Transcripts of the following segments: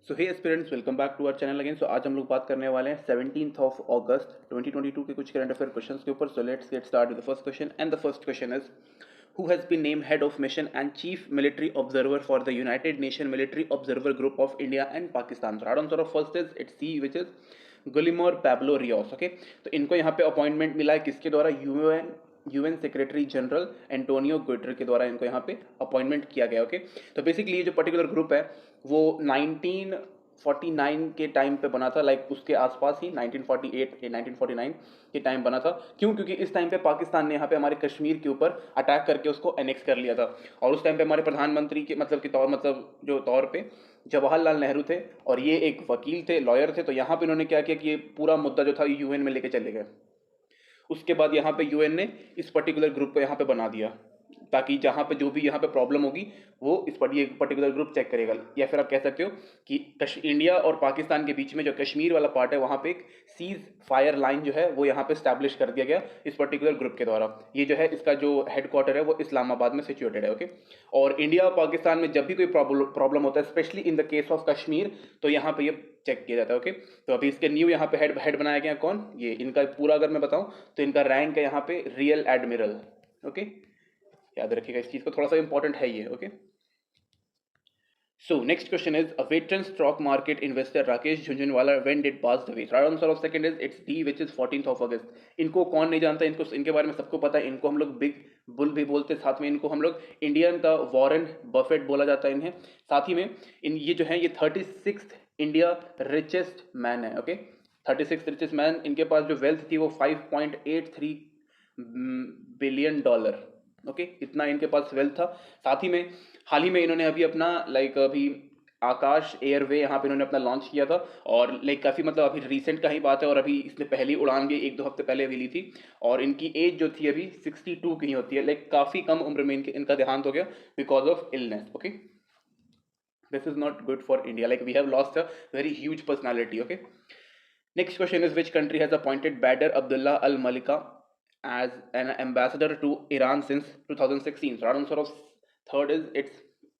So hey aspirants, welcome back to our channel again. So आज हम लोग बात करने वाले हैं 17th ऑफ अगस्त 2022 के कुछ करंट अफेयर क्वेश्चंस के ऊपर। So let's get start with the first question and the first question is who has been named head of mission and chief military observer for the United Nation Military Observer Group of India and Pakistan. So right answer of first is it's C, which is Guillermo Pablo Rios. Okay, तो इनको यहाँ पे appointment मिला है किसके द्वारा? UN secretary general Antonio Guterres के द्वारा इनको यहाँ पे अपॉइंटमेंट किया गया। ओके, तो बेसिकली ये जो पर्टिकुलर ग्रुप है वो 1949 के टाइम पे बना था, लाइक उसके आसपास ही 1948 या 1949 के टाइम बना था। क्यों? क्योंकि इस टाइम पे पाकिस्तान ने यहाँ पे हमारे कश्मीर के ऊपर अटैक करके उसको एनेक्स कर लिया था, और उस टाइम पे हमारे प्रधानमंत्री के जो तौर पे जवाहरलाल नेहरू थे, और ये एक वकील थे, लॉयर थे। तो यहाँ पे इन्होंने क्या किया कि ये पूरा मुद्दा जो था यूएन में लेके चले गए। उसके बाद यहाँ पे यूएन ने इस पर्टिकुलर ग्रुप को यहाँ पे बना दिया, ताकि जहाँ पे जो भी यहाँ पे प्रॉब्लम होगी वो इस ये पर्टिकुलर ग्रुप चेक करेगा। या फिर आप कह सकते हो कि इंडिया और पाकिस्तान के बीच में जो कश्मीर वाला पार्ट है वहाँ पे एक सीज फायर लाइन जो है वो यहाँ पे स्टैब्लिश कर दिया गया इस पर्टिकुलर ग्रुप के द्वारा। ये जो है इसका जो हेडक्वार्टर है वो इस्लामाबाद में सिचुएटेड है। ओके, और इंडिया और पाकिस्तान में जब भी कोई प्रॉब्लम होता है, specially in the case of Kashmir, तो यहाँ पे ये चेक किया जाता है। ओके, तो अभी इसके न्यू यहाँ पे हेड बनाया गया कौन? ये इनका पूरा अगर मैं बताऊं तो इनका रैंक है यहाँ पे रियल एडमिरल। ओके, याद रखिएगा इस चीज को, थोड़ा सा इंपॉर्टेंट है ये। Okay, so next question is a veteran stock market investor Rakesh Jhunjhunwala when did passed away? Right answer of second is it's D, which is 14th of August. इनको कौन नहीं जानता? इनको इनके बारे में सबको पता है। इनको हम लोग बिग बुल भी बोलते हैं, साथ में इनको हम लोग इंडियन का वॉरेन बफेट बोला जाता है इन्हें। साथ ही में ये जो है ये 36th इंडिया रिचेस्ट मैन है। Okay, 36th richest man. इनके पास जो वेल्थ थी वो $5.83 बिलियन। ओके, इतना इनके पास वेल्थ था। साथ ही में हाल ही में इन्होंने अभी अपना अभी आकाश एयरवे यहाँ पे इन्होंने अपना लॉन्च किया था, और काफ़ी अभी रिसेंट का ही बात है, और अभी इसने पहली उड़ान भी 1-2 हफ्ते पहले अभी ली थी। और इनकी एज जो थी अभी 62 की ही होती है, काफ़ी कम उम्र में इनका देहांत हो गया because of illness. Okay, this is not good for India, we have lost a very huge personality. Okay, next question is which country has appointed Bader Abdullah Al Malika as an ambassador to Iran since 2016. So answer of third is it's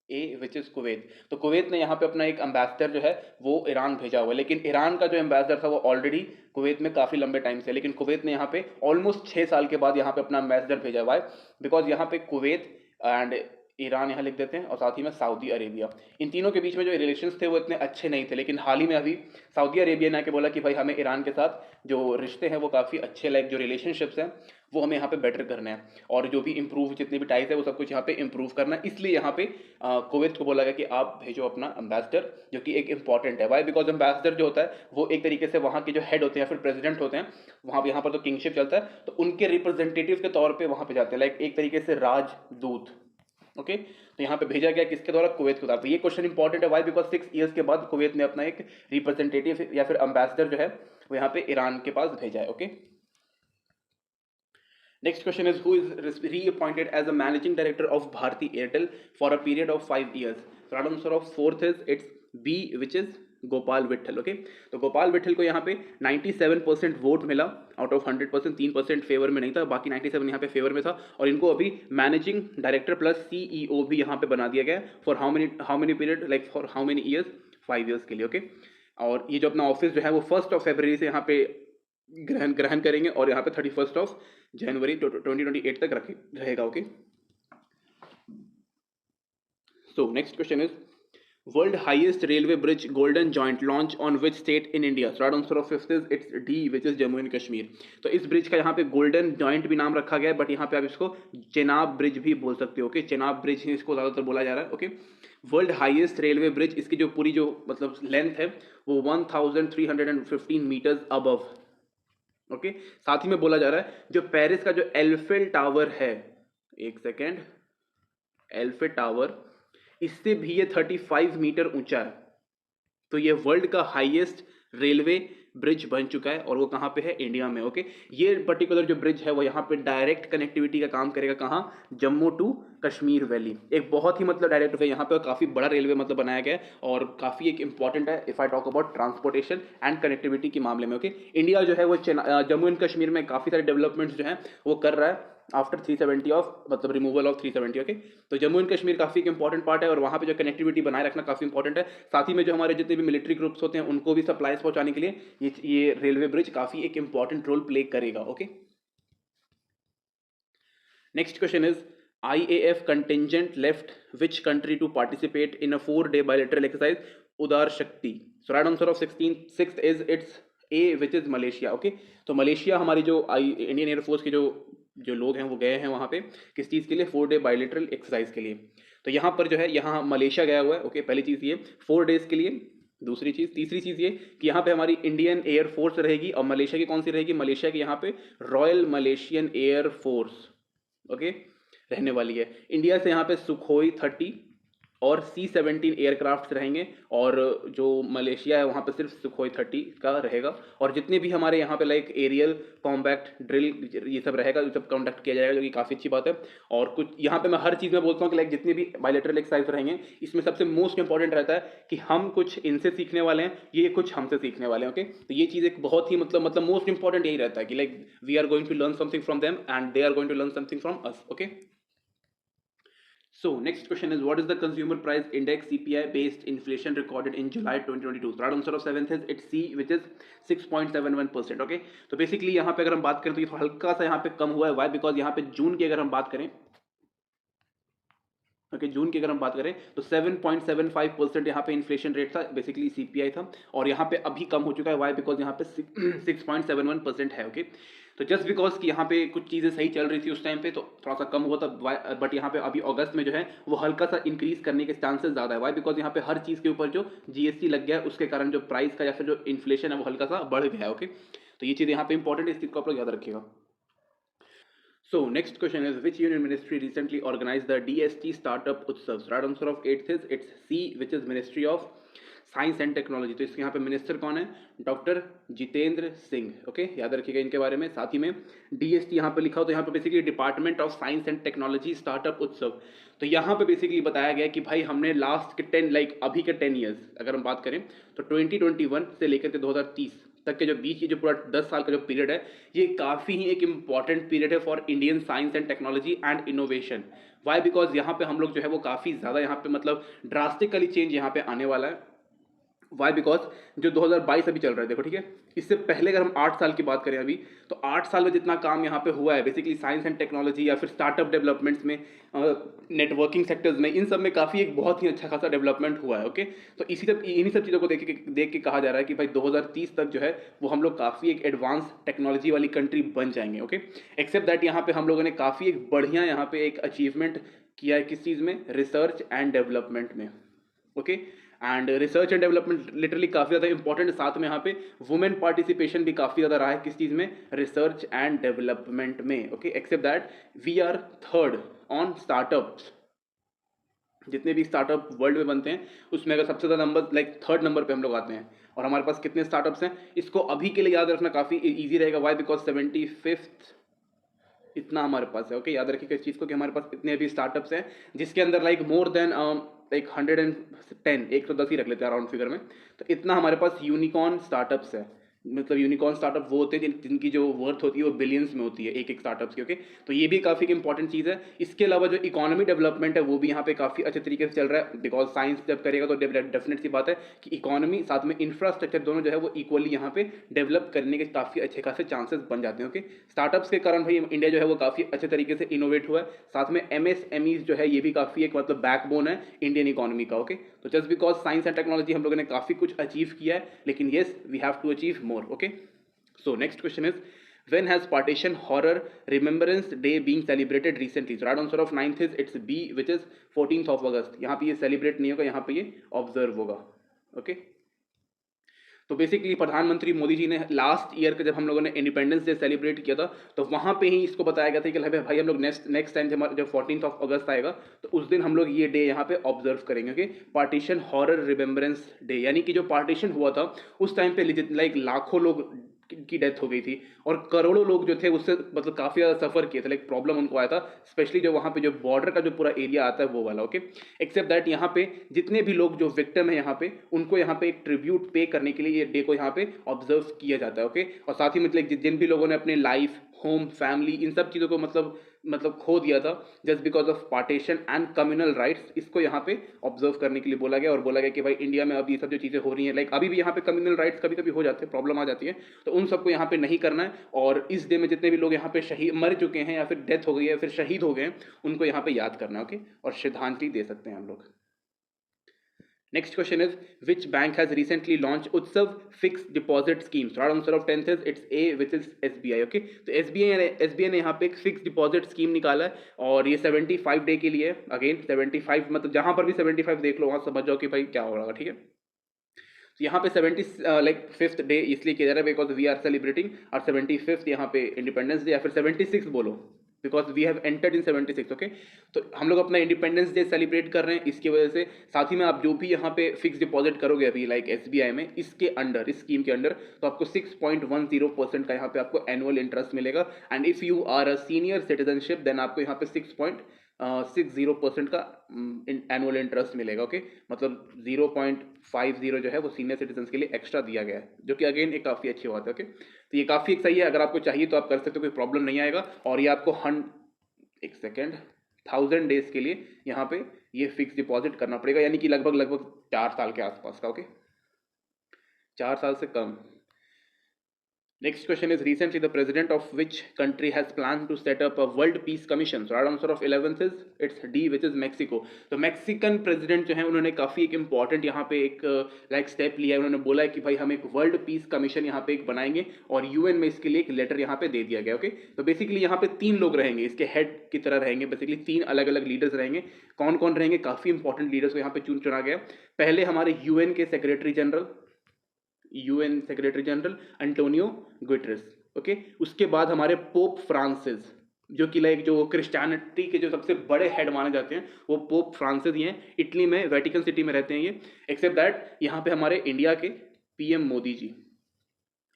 A, which is Kuwait. तो Kuwait ने यहाँ पे अपना एक ambassador जो है वो Iran भेजा हुआ है, लेकिन ईरान का जो एम्बेसडर था वो ऑलरेडी कुवैत में काफ़ी लंबे टाइम से, लेकिन कुवैत ने यहाँ पे ऑलमोस्ट 6 साल के बाद यहाँ पे अपना एम्बेसडर भेजा हुआ है, बिकॉज यहाँ पे कुवैत एंड ईरान यहाँ लिख देते हैं, और साथ ही में सऊदी अरेबिया, इन तीनों के बीच में जो रिलेशंस थे वो इतने अच्छे नहीं थे। लेकिन हाल ही में अभी सऊदी अरेबिया ने आके बोला कि भाई हमें ईरान के साथ जो रिश्ते हैं वो काफ़ी अच्छे, जो रिलेशनशिप्स हैं वो हमें यहाँ पे बेटर करना है, और जो भी इम्प्रूव जितने भी टाइज है वो सब कुछ यहाँ पे इम्प्रूव करना है। इसलिए यहाँ पे कुवैत को बोला गया कि आप भेजो अपना एम्बेसडर, जो कि एक इंपॉर्टेंट है। वाई? बिकॉज एम्बेसडर जो होता है वो एक तरीके से वहाँ के जो हेड होते हैं या फिर प्रेसिडेंट होते हैं, वहाँ पे यहाँ पर तो किंगशिप चलता है, तो उनके रिप्रेजेंटेटिव के तौर पर वहाँ पे जाते हैं, एक तरीके से राजदूत। ओके, तो यहाँ पे भेजा गया किसके द्वारा? कुवैत के द्वारा। तो ये क्वेश्चन इंपॉर्टेंट है। वाई? बिकॉज 6 ईयर्स के बाद कुवैत ने अपना एक रिप्रेजेंटेटिव या फिर एम्बेसडर जो है वो यहाँ पे ईरान के पास भेजा है। Okay, next question is who is reappointed as a managing director of Bharti Airtel for a period of 5 years? So answer of fourth is it's B, which is Gopal Vitthal. Okay, तो गोपाल विट्ठल को यहाँ पे 97% वोट मिला out of 100%, 3% favour में नहीं था, बाकी 97 यहाँ पे फेवर में था। और इनको अभी मैनेजिंग डायरेक्टर प्लस CEO भी यहाँ पे बना दिया गया for how many period, for how many years? 5 years के लिए। ओके, और ये जो अपना ऑफिस जो है वो 1 फरवरी से यहाँ पे ग्रहण करेंगे, और यहाँ पे 31 जनवरी 2028 तक रहेगा। Okay, so next question is world highest railway bridge golden joint launch on which state in India? Right answer of fifth is it's D, which is Jammu and Kashmir. तो इस ब्रिज का यहाँ पे गोल्डन जॉइंट भी नाम रखा गया है, बट यहाँ पे आप इसको चेनाब ब्रिज भी बोल सकते हो। ओके, चेनाब ब्रिज ही इसको ज्यादातर बोला जा रहा है। Okay, world highest railway bridge, इसकी जो पूरी जो लेंथ है वो 1315 मीटर्स अबव। ओके, साथ ही में बोला जा रहा है जो पेरिस का जो एल्फेल टावर है, एक सेकेंड, एल्फेल टावर, इससे भी ये 35 मीटर ऊंचा है। तो ये वर्ल्ड का हाईएस्ट रेलवे ब्रिज बन चुका है, और वो कहाँ पे है? इंडिया में। ओके, ये पर्टिकुलर जो ब्रिज है वो यहाँ पे डायरेक्ट कनेक्टिविटी का काम करेगा। कहाँ? Jammu to Kashmir valley. एक बहुत ही डायरेक्ट वे, यहाँ पे काफ़ी बड़ा रेलवे बनाया गया है, और काफ़ी एक इंपॉर्टेंट है if I talk about transportation and connectivity के मामले में। ओके, इंडिया जो है वो जम्मू एंड कश्मीर में काफ़ी सारे डेवलपमेंट्स जो हैं वो कर रहा है, आफ्टर 370 ऑफ मतलब रिमूवल ऑफ 370। ओके, तो जम्मू एंड कश्मीर काफ़ी एक इंपॉर्टेंट पार्ट है और वहाँ पे जो कनेक्टिविटी बनाए रखना काफ़ी इंपॉर्टेंट है। साथ ही में जो हमारे जितने भी मिलिट्री ग्रुप्स होते हैं उनको भी सप्लाईज पहुँचाने के लिए ये रेलवे ब्रिज काफ़ी एक इंपॉर्टेंट रोल प्ले करेगा। Okay, next question is IAF contingent left which country to participate in a 4-day bilateral exercise Udar Shakti? So right answer of 6th is its A, which is Malaysia. Okay, तो Malaysia हमारी जो Indian air force के जो लोग हैं वो गए हैं वहाँ पे किस चीज़ के लिए? 4-डे बायलेटरल एक्सरसाइज के लिए। तो यहाँ पर जो है यहाँ मलेशिया गया हुआ है। ओके, पहली चीज़ ये 4 डेज के लिए। दूसरी चीज़, तीसरी चीज़ ये कि यहाँ पे हमारी इंडियन एयरफोर्स रहेगी और मलेशिया की कौन सी रहेगी? मलेशिया की यहाँ पे रॉयल मलेशियन एयरफोर्स ओके रहने वाली है। इंडिया से यहाँ पे सुखोई 30 और C-17 एयरक्राफ्ट रहेंगे और जो मलेशिया है वहाँ पे सिर्फ सुखोई 30 का रहेगा और जितने भी हमारे यहाँ पे लाइक एरियल कॉम्बैट ड्रिल ये सब रहेगा, ये सब कंडक्ट किया जाएगा, जो कि काफ़ी अच्छी बात है। और कुछ यहाँ पे मैं हर चीज़ में बोलता हूँ कि लाइक जितने भी बायलैटरल एक्सरसाइज रहेंगे इसमें सबसे मोस्ट इंपॉर्टेंट रहता है कि हम कुछ इनसे सीखने वाले हैं, ये कुछ हमसे सीखने वाले हैं। ओके, तो ये चीज़ एक बहुत ही मतलब मोस्ट इंपॉर्टेंट यही रहता है कि like we are going to learn something from them and they are going to learn something from us. Okay, so next question is what is the consumer price index CPI based inflation recorded in July 2022? So right answer of 7th is it's C, which is 6.71%. okay, तो basically यहाँ पे अगर हम बात करें तो ये हल्का सा यहाँ पे कम हुआ है। वाई? बिकॉज यहाँ पे जून की अगर हम बात करें जून की अगर हम बात करें तो 7.75% यहाँ पे इन्फ्लेशन रेट था, बेसिकली CPI था और यहाँ पे अभी कम हो चुका है। वाई? बिकॉज यहाँ पे 6.71% है। ओके, तो जस्ट बिकॉज कि यहाँ पे कुछ चीज़ें सही चल रही थी उस टाइम पे तो थोड़ा सा कम हुआ था, बट यहाँ पे अभी अगस्त में जो है वो हल्का सा इंक्रीज करने के चांसेस ज़्यादा है। वाई? बिकॉज यहाँ पे हर चीज़ के ऊपर जो GST लग गया है उसके कारण जो प्राइस का या फिर जो इन्फ्लेशन है वो हल्का सा बढ़ गया है। ओके, तो ये चीज़ यहाँ पे इंपॉर्टेंट है, इस चीज़ को आप लोग याद रखिएगा। So next question is which union ministry recently organized the DST Startup Utsav? Right answer of 8th is it's C, which is Ministry of science and technology. तो इसके यहाँ पे मिनिस्टर कौन है? डॉक्टर जितेंद्र सिंह। ओके, याद रखिएगा इनके बारे में। साथ ही में DST यहाँ पे लिखा हो तो यहाँ पे basically department of science and technology startup उत्सव। तो यहाँ पे बेसिकली बताया गया कि भाई हमने लास्ट के 10 लाइक अभी के 10 ईयर्स अगर हम बात करें तो 2021 से लेकर के 2030 तक के जो बीच की जो पूरा 10 साल का जो पीरियड है ये काफ़ी ही एक इंपॉर्टेंट पीरियड है for Indian science and technology and innovation. Why? Because यहाँ पे हम लोग जो है वो काफ़ी ज़्यादा यहाँ पे मतलब ड्रास्टिकली चेंज यहाँ पे आने वाला है। वाई? बिकॉज जो 2022 अभी चल रहा है, देखो ठीक है, इससे पहले अगर हम 8 साल की बात करें अभी तो 8 साल में जितना काम यहाँ पे हुआ है बेसिकली साइंस एंड टेक्नोलॉजी या फिर स्टार्टअप डेवलपमेंट्स में, नेटवर्किंग सेक्टर्स में, इन सब में काफ़ी एक बहुत ही अच्छा खासा डेवलपमेंट हुआ है। ओके, तो इन्हीं सब चीज़ों को देख के कहा जा रहा है कि भाई 2030 तक जो है वो हम लोग काफ़ी एक एडवांस टेक्नोलॉजी वाली कंट्री बन जाएंगे। ओके, एक्सेप्ट दैट यहाँ पे हम लोगों ने काफ़ी एक बढ़िया यहाँ पे एक अचीवमेंट किया है किस चीज़ में? रिसर्च एंड डेवलपमेंट में। Okay, and research and development literally काफ़ी ज़्यादा इंपॉर्टेंट। साथ में यहाँ पे वुमेन पार्टिसिपेशन भी काफ़ी ज़्यादा रहा है किस चीज़ में? रिसर्च एंड डेवलपमेंट में। Okay, except that we are third on startups. जितने भी स्टार्टअप वर्ल्ड में बनते हैं उसमें अगर सबसे ज़्यादा नंबर लाइक थर्ड नंबर पे हम लोग आते हैं और हमारे पास कितने स्टार्टअप्स हैं इसको अभी के लिए याद रखना काफ़ी ईजी रहेगा। वाई? बिकॉज 75th इतना हमारे पास है। ओके, याद रखिएगा इस चीज़ को कि हमारे पास इतने अभी स्टार्टअप्स हैं जिसके अंदर लाइक मोर देन लाइक 110, 110 ही रख लेते हैं राउंड फिगर में, तो इतना हमारे पास यूनिकॉर्न स्टार्टअप्स है। मतलब यूनिकॉर्न स्टार्टअप वो होते हैं जिनकी जो वर्थ होती है वो बिलियंस में होती है एक एक स्टार्टअप्स की। ओके, तो ये भी काफ़ी इंपॉर्टेंट चीज़ है। इसके अलावा जो इकोनॉमी डेवलपमेंट है वो भी यहाँ पे काफ़ी अच्छे तरीके से चल रहा है। बिकॉज साइंस जब करेगा तो डेफिनेट सी बात है कि इकोनॉमी साथ में इंफ्रास्ट्रक्चर दोनों जो है वो इक्वली यहाँ पे डेवलप करने के काफ़ी अच्छे खासे चांसेस बन जाते हैं। ओके, स्टार्टअप्स के कारण भाई इंडिया जो है वो काफ़ी अच्छे तरीके से इनोवेट हुआ है। साथ में MSMEs जो है ये भी काफ़ी एक मतलब बैकबोन है इंडियन इकोनॉमी का। ओके, तो just because science and technology हम लोगों ने काफ़ी कुछ अचीव किया है लेकिन yes we have to achieve more. Okay, so next question is when has Partition Horror Remembrance Day being celebrated recently? So right answer of 9th is it's B, which is 14th of August। यहाँ पे ये celebrate नहीं होगा, यहाँ पे ये observe होगा। Okay, तो बेसिकली प्रधानमंत्री मोदी जी ने लास्ट ईयर का जब हम लोगों ने इंडिपेंडेंस डे सेलिब्रेट किया था तो वहाँ पे ही इसको बताया गया था कि भाई हम लोग नेक्स्ट टाइम जब 14th of August आएगा तो उस दिन हम लोग ये डे यहाँ पे ऑब्जर्व करेंगे। Okay, partition horror remembrance day, यानी कि जो पार्टीशन हुआ था उस टाइम पे लाइक लाखों लोग की डेथ हो गई थी और करोड़ों लोग जो थे उससे मतलब काफ़ी ज़्यादा सफ़र किए थे, लाइक प्रॉब्लम उनको आया था, स्पेशली जो वहाँ पे जो बॉर्डर का जो पूरा एरिया आता है वो वाला। ओके, एक्सेप्ट दैट यहाँ पे जितने भी लोग जो विक्टिम है यहाँ पे उनको यहाँ पे एक ट्रिब्यूट पे करने के लिए ये डे को यहाँ पे ऑब्जर्व किया जाता है। ओके, और साथ ही मतलब जिन भी लोगों ने अपने लाइफ, होम, फैमिली इन सब चीज़ों को मतलब मतलब खो दिया था just because of partition and communal riots. इसको यहाँ पे ऑब्जर्व करने के लिए बोला गया और बोला गया कि भाई इंडिया में अब ये सब जो चीज़ें हो रही हैं, लाइक अभी भी यहाँ पे कम्युनल राइट्स कभी कभी हो जाते हैं, प्रॉब्लम आ जाती है, तो उन सबको यहाँ पे नहीं करना है। और इस डे में जितने भी लोग यहाँ पे शहीद मर चुके हैं या फिर डेथ हो गई है फिर शहीद हो गए हैं, उनको यहाँ पे याद करना है, ओके, और श्रद्धांजलि दे सकते हैं हम लोग। Next question is, which bank has recently launched Utsav fixed deposit scheme? So right answer of 10th is it's A, which is SBI. Okay, तो SBI ने यहाँ पे एक फिक्स डिपॉजिट स्कीम निकाला है और ये 75 डे के लिए है। अगेन 75, मतलब जहाँ पर भी 75 देख लो वहाँ समझ जाओ कि भाई क्या हो रहा है, ठीक है। तो यहाँ पे 75th डे इसलिए किया जा रहा है बिकॉज वी आर सेलिब्रेटिंग और 75th यहाँ पे इंडिपेंडेंस डे, या फिर 76 बोलो because we have entered in 76, okay. तो हम लोग अपना इंडिपेंडेंस डे सेलिब्रेट कर रहे हैं इसकी वजह से। साथ ही में आप जो भी यहाँ पे फिक्स डिपॉजिट करोगे अभी लाइक SBI में, इसके अंडर, इस स्कीम के अंडर, तो आपको 6.10% का यहाँ पे आपको एनुअल इंटरेस्ट मिलेगा। And if you are a senior citizenship then आपको यहाँ पे 6.60% का एनुअल इंटरेस्ट मिलेगा, ओके। मतलब 0.50 जो है वो सीनियर सिटीजन के लिए एक्स्ट्रा दिया गया है, जो कि अगेन एक काफ़ी अच्छी बात है, ओके। तो ये काफ़ी सही है, अगर आपको चाहिए तो आप कर सकते हो, कोई प्रॉब्लम नहीं आएगा। और ये आपको 1000 डेज के लिए यहाँ पे ये फिक्स डिपॉजिट करना पड़ेगा, यानी कि लगभग 4 साल के आसपास का, ओके, 4 साल से कम। Next question is, recently the president of which country has planned to set up a world peace commission? So right answer of 11th is it's D, which is Mexico. तो मैक्सिकन प्रेसिडेंट जो है उन्होंने काफ़ी एक important यहाँ पे एक like step लिया है। उन्होंने बोला है कि भाई हम एक वर्ल्ड पीस कमीशन यहाँ पे एक बनाएंगे और UN में इसके लिए एक लेटर यहाँ पे दे दिया गया, ओके। तो बेसिकली यहाँ पे 3 लोग रहेंगे, इसके हेड की तरह रहेंगे, बेसिकली 3 अलग अलग लीडर्स रहेंगे। कौन कौन रहेंगे? काफ़ी इंपॉर्टेंट लीडर्स को यहाँ पे चुना गया। पहले हमारे UN के secretary general, UN secretary general Antonio Guterres, okay. उसके बाद हमारे पोप फ्रांसिस, जो कि लाइक जो क्रिश्चियनिटी के जो सबसे बड़े हेड माने जाते हैं वो पोप फ्रांसिस ही हैं। इटली में वेटिकन सिटी में रहते हैं ये। एक्सेप्ट दैट यहाँ पे हमारे इंडिया के PM मोदी जी,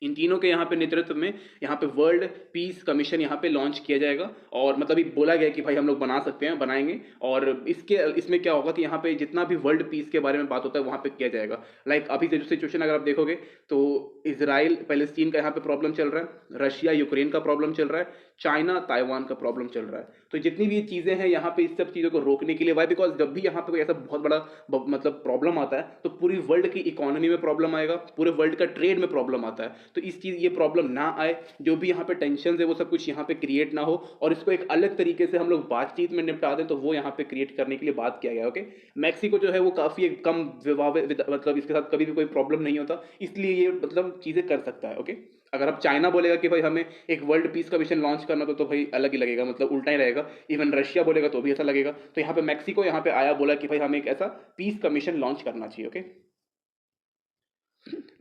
इन तीनों के यहाँ पे नेतृत्व में यहाँ पे वर्ल्ड पीस कमीशन यहाँ पे लॉन्च किया जाएगा। और मतलब ये बोला गया कि भाई हम लोग बना सकते हैं, बनाएंगे। और इसमें क्या होगा कि यहाँ पे जितना भी वर्ल्ड पीस के बारे में बात होता है वहाँ पे किया जाएगा। लाइक अभी से जो सिचुएशन अगर आप देखोगे तो इसराइल पैलेस्टीन का यहाँ पे प्रॉब्लम चल रहा है, रशिया यूक्रेन का प्रॉब्लम चल रहा है, चाइना ताइवान का प्रॉब्लम चल रहा है। तो जितनी भी चीज़ें हैं यहाँ पे इस सब चीज़ों को रोकने के लिए, वाई बिकॉज जब भी यहाँ पे कोई ऐसा बहुत बड़ा मतलब प्रॉब्लम आता है तो पूरी वर्ल्ड की इकोनॉमी में प्रॉब्लम आएगा, पूरे वर्ल्ड का ट्रेड में प्रॉब्लम आता है। तो इस चीज़ ये प्रॉब्लम ना आए, जो भी यहाँ पे टेंशन है वो सब कुछ यहाँ पे क्रिएट ना हो और इसको एक अलग तरीके से हम लोग बातचीत में निपटा दें, तो वो यहाँ पे क्रिएट करने के लिए बात किया गया, ओके। मैक्सिको जो है वो काफ़ी कम मतलब इसके साथ कभी भी कोई प्रॉब्लम नहीं होता, इसलिए ये मतलब चीज़ें कर सकता है, ओके। अगर आप चाइना बोलेगा कि भाई हमें एक वर्ल्ड पीस कमीशन लॉन्च करना तो भाई अलग ही लगेगा, मतलब उल्टा ही रहेगा। इवन रशिया बोलेगा तो भी ऐसा लगेगा। तो यहाँ पे मैक्सिको यहाँ पे आया, बोला कि भाई हमें एक ऐसा पीस कमीशन लॉन्च करना चाहिए, ओके।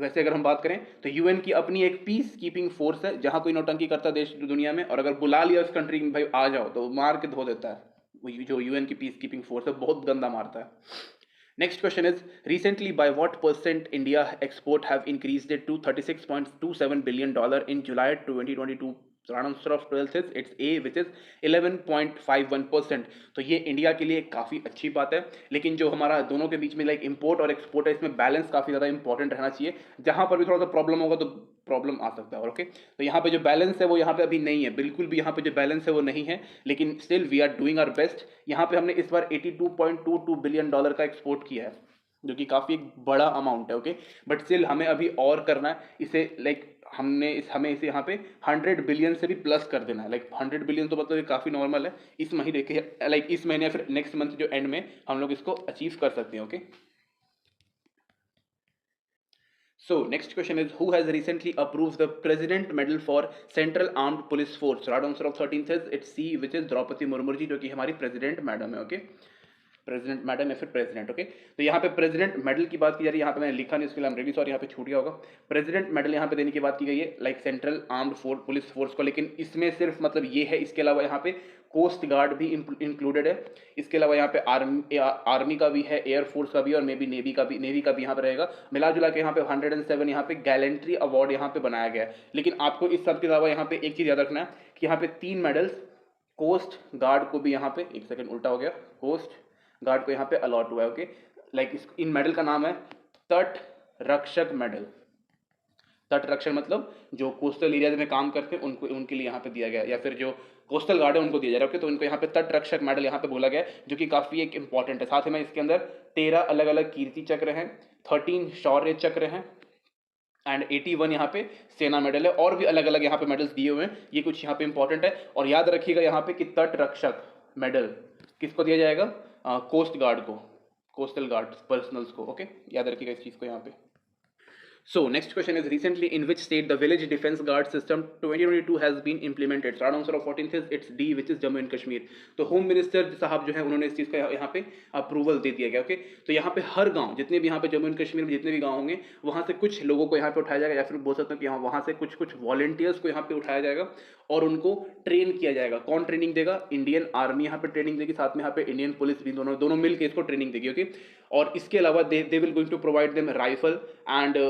वैसे अगर हम बात करें तो UN की अपनी एक पीस कीपिंग फोर्स है, जहां कोई नौटंकी करता देश दुनिया में और अगर बुला लिया उस कंट्री में भाई आ जाओ तो मार के धो देता है। वो जो UN की पीस कीपिंग फोर्स है बहुत गंदा मारता है। Next question is, recently by what percent India export have increased it to $36.27 billion in July 2022? So answer of 12th is it's A, which is 11.51%। तो ये इंडिया के लिए काफ़ी अच्छी बात है, लेकिन जो हमारा दोनों के बीच में लाइक इंपोर्ट और एक्सपोर्ट है इसमें बैलेंस काफ़ी ज़्यादा इंपॉर्टेंट रहना चाहिए। जहाँ पर भी थोड़ा सा प्रॉब्लम होगा तो प्रॉब्लम आ सकता है, ओके। तो यहाँ पे जो बैलेंस है वो यहाँ पे अभी नहीं है, बिल्कुल भी यहाँ पे जो बैलेंस है वो नहीं है, लेकिन still we are doing our best. यहाँ पे हमने इस बार $82.22 बिलियन का एक्सपोर्ट किया है, जो कि काफ़ी एक बड़ा अमाउंट है, ओके। बट स्टिल हमें अभी और करना है इसे, लाइक हमें इसे यहाँ पे 100 बिलियन से भी प्लस कर देना है। लाइक 100 बिलियन तो मतलब काफ़ी नॉर्मल है, इस महीने के लाइक इस महीने या फिर नेक्स्ट मंथ जो एंड में हम लोग इसको अचीव कर सकते हैं, okay. So next question is, who has recently approved the President Medal for Central Armed Police Force? Right answer of 13th is it's C, which is Draupadi Murmu ji, जो कि हमारी प्रेसिडेंट मैडम है, ओके। प्रेसिडेंट मैडम या फिर president, okay. तो यहाँ पे president medal की बात की जा रही है, यहाँ पे मैंने लिखा नहीं, उसके लिए रियली सॉरी, यहाँ पे छूट गया होगा। प्रेसिडेंट मेडल यहाँ पे देने की बात की गई है like central armed police force को, लेकिन इसमें सिर्फ मतलब ये है, इसके अलावा यहाँ पे कोस्ट गार्ड भी इंक्लूडेड है। इसके अलावा यहाँ पे आर्मी का भी है, एयरफोर्स का भी और मे बी नेवी का भी यहाँ पे रहेगा। मिला जुला के यहाँ पे 107 यहाँ पे गैलेंट्री अवार्ड यहाँ पे बनाया गया है। लेकिन आपको इस सब के अलावा यहाँ पे एक चीज़ याद रखना है कि यहाँ पे 3 मेडल्स कोस्ट गार्ड को भी यहाँ पे, एक सेकेंड उल्टा हो गया, कोस्ट गार्ड को यहाँ पे अलॉट हुआ है, ओके। लाइक इन मेडल का नाम है तट रक्षक मेडल। तट रक्षक मतलब जो कोस्टल एरियाज में काम करते हैं उनको, उनके लिए यहाँ पे दिया गया, या फिर जो कोस्टल गार्ड है उनको दिया जा रहा है। ओके, तो इनको यहाँ पे तट रक्षक मेडल यहाँ पे बोला गया है, जो कि काफ़ी एक इंपॉर्टेंट है। साथ ही में इसके अंदर 13 अलग अलग कीर्ति चक्र हैं, 13 शौर्य चक्र हैं एंड 81 यहाँ पे सेना मेडल है, और भी अलग अलग यहाँ पे मेडल्स दिए हुए हैं। ये कुछ यहाँ पे इंपॉर्टेंट है। और याद रखिएगा यहाँ पे कि तट रक्षक मेडल किसको दिया जाएगा? कोस्ट गार्ड को, कोस्टल गार्ड पर्सनल्स को। ओके, याद रखिएगा इस चीज़ को यहाँ पे। So next question is, recently in which state the Village Defense Guard System 2022 has been implemented? Right answer of 14th is it's D, which is Jammu and Kashmir. तो home minister साहब जो है उन्होंने इस चीज़ का यहाँ पे अप्रूवल दे दिया गया। ओके, तो यहाँ पे हर गांव, जितने भी यहाँ पे जम्मू एंड कश्मीर में जितने भी गांव होंगे, वहाँ से कुछ लोगों को यहाँ पे उठाया जाएगा, या फिर बोल सकते हैं कि यहाँ वहाँ से कुछ कुछ वॉलंटियर्स को यहाँ पे उठाया जाएगा और उनको ट्रेन किया जाएगा। कौन ट्रेनिंग देगा? इंडियन आर्मी यहाँ पे ट्रेनिंग देगी, साथ में यहाँ पे इंडियन पुलिस भी, दोनों दोनों मिल के इसको ट्रेनिंग देगी। ओके, और इसके अलावा they will going to provide them rifle and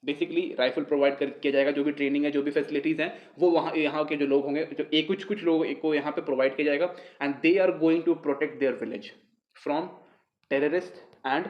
basically rifle provide किया जाएगा। जो भी ट्रेनिंग है, जो भी फैसिलिटीज़ हैं, वो वहाँ यहाँ के जो लोग होंगे, जो एक कुछ लोगों को यहाँ पे प्रोवाइड किया जाएगा। And they are going to protect their village from terrorist and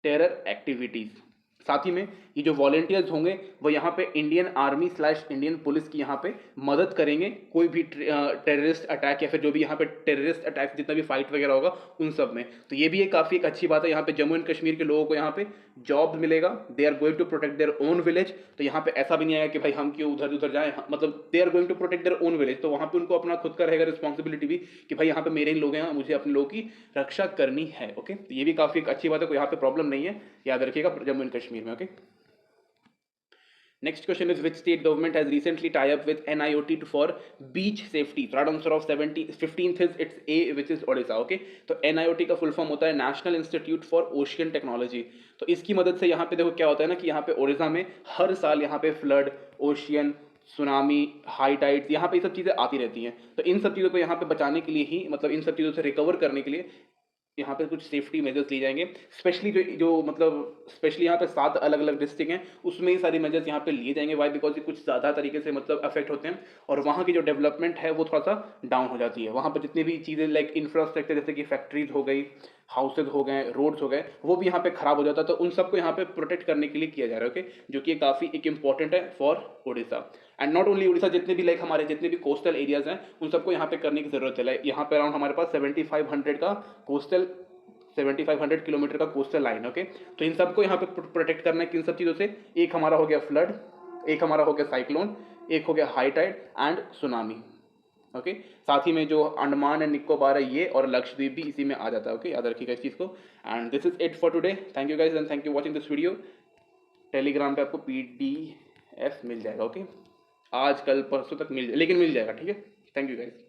terror activities. साथ ही में ये जो वॉलंटियर्स होंगे वो यहाँ पे Indian army slash Indian police की यहाँ पे मदद करेंगे कोई भी टेररिस्ट अटैक, या फिर जो भी यहाँ पे टेररिस्ट अटैक जितना भी फाइट वगैरह होगा उन सब में। तो ये भी एक काफ़ी एक अच्छी बात है। यहाँ पे जम्मू एंड कश्मीर के लोगों को यहाँ पे जॉब मिलेगा। They are going to protect their own village. तो यहाँ पे ऐसा भी नहीं आएगा कि भाई हम क्यों उधर उधर जाएं, मतलब they are going to protect their own village. तो वहाँ पे उनको अपना खुद का रहेगा रिस्पॉन्सिबिलिटी भी कि भाई यहाँ पे मेरे ही लोग हैं, मुझे अपने लोगों की रक्षा करनी है। ओके, तो ये भी काफ़ी एक अच्छी बात है, कोई यहाँ पे प्रॉब्लम नहीं है, याद रखिएगा जम्मू एंड कश्मीर में। Okay, next question is, which state government has recently tied up with NIOT for beach safety? Right answer of 15th is it's A, which is Odisha. Okay, तो NIOT का फुल फॉर्म होता है national institute for ocean technology. तो इसकी मदद से यहाँ पे देखो क्या होता है ना, कि यहाँ पे ओडिशा में हर साल यहाँ पे flood, ocean, tsunami, high tides, यहाँ पे ये सब चीज़ें आती रहती हैं। तो इन सब चीज़ों को यहाँ पे बचाने के लिए ही, मतलब इन सब चीज़ों से रिकवर करने के लिए यहाँ पे कुछ सेफ्टी मेजर्स लिए जाएंगे। स्पेशली जो मतलब स्पेशली यहाँ पे 7 अलग अलग डिस्ट्रिक्ट हैं, उसमें ये सारी मेजर्स यहाँ पे लिए जाएंगे। वाई? बिकॉज ये कुछ ज़्यादा तरीके से मतलब अफेक्ट होते हैं, और वहाँ की जो डेवलपमेंट है वो थोड़ा सा डाउन हो जाती है। वहाँ पर जितनी भी चीज़ें लाइक इंफ्रास्ट्रक्चर, जैसे कि फैक्ट्रीज हो गई, हाउसेज हो गए, रोड्स हो गए, वो भी यहाँ पे खराब हो जाता है। तो उन सबको यहाँ पे प्रोटेक्ट करने के लिए किया जा रहा है। ओके, जो कि काफ़ी एक इंपॉर्टेंट है for Orissa. And not only Orissa, जितने भी लाइक हमारे जितने भी कोस्टल एरियाज हैं उन सबको यहाँ पे करने की जरूरत है। लाइक यहाँ पे अराउंड हमारे पास 7500 किलोमीटर का कोस्टल लाइन। ओके, तो इन सबको यहाँ पे प्रोटेक्ट करना है किन सब चीज़ों से? एक हमारा हो गया फ्लड, एक हमारा हो गया साइक्लोन, एक हो गया high tide and tsunami. Okay, साथ ही में जो अंडमान एंड निकोबार है ये, और लक्षद्वीप भी इसी में आ जाता है। ओके, याद रखिएगा इस चीज़ को। And this is it for today. Thank you guys and thank you watching this video. Telegram पे आपको PDF मिल जाएगा। ओके, आज कल परसों तक मिल जाएगा, लेकिन मिल जाएगा। ठीक है, थैंक यू गाइज।